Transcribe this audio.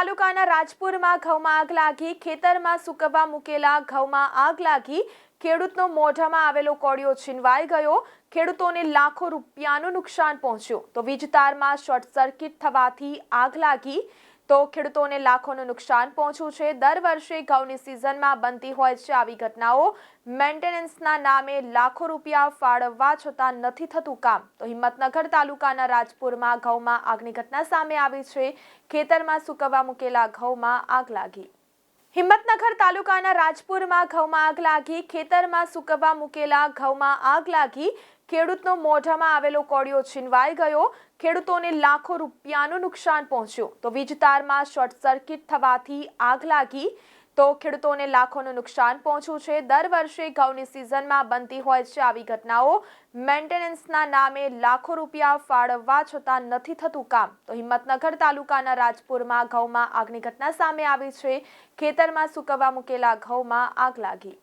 તાલુકાના રાજપુરમાં ઘઉંમાં આગ લાગી. ખેતરમાં સૂકવવા મૂકેલા ઘઉંમાં આગ લાગી. ખેડૂતનો મોઢામાં આવેલો કોળિયો છીનવાઈ ગયો. ખેડૂતોને લાખો રૂપિયાનું નુકસાન પહોંચ્યું. તો વીજ તારમાં શોર્ટ સર્કિટ થવાથી આગ લાગી. તો ખેડૂતોને લાખોનું નુકસાન પહોંચ્યું છે. દર વર્ષે ઘઉંની સિઝનમાં બનતી હોય છે આવી ઘટનાઓ. મેન્ટેનન્સના નામે લાખો રૂપિયા ફાળવવા છતાં નથી થતું કામ. તો હિંમતનગર તાલુકાના રાજપુરમાં ઘઉંમાં આગની ઘટના સામે આવી છે. ખેતરમાં સૂકવવા મૂકેલા ઘઉંમાં આગ લાગી. હિંમતનગર તાલુકાના રાજપુરમાં ઘઉંમાં આગ લાગી. ખેતરમાં સૂકવવા મૂકેલા ઘઉંમાં આગ લાગી. ખેડૂતનો મોઢામાં આવેલો કોળિયો છીનવાઈ ગયો. ખેડૂતોને લાખો રૂપિયાનું નુકસાન પહોંચ્યું. તો વીજ તારમાં શોર્ટ સર્કિટ થવાથી આગ લાગી. તો ખેડૂતોને લાખોનું નુકસાન પહોંચ્યું છે. દર વર્ષે ઘઉંની સિઝનમાં બનતી હોય છે આવી ઘટનાઓ. મેન્ટેનન્સના નામે લાખો રૂપિયા ફાળવવા છતાં નથી થતું કામ. તો હિંમતનગર તાલુકાના રાજપુરમાં ઘઉંમાં આગની ઘટના સામે આવી છે. ખેતરમાં સૂકવવા મૂકેલા ઘઉંમાં આગ લાગી.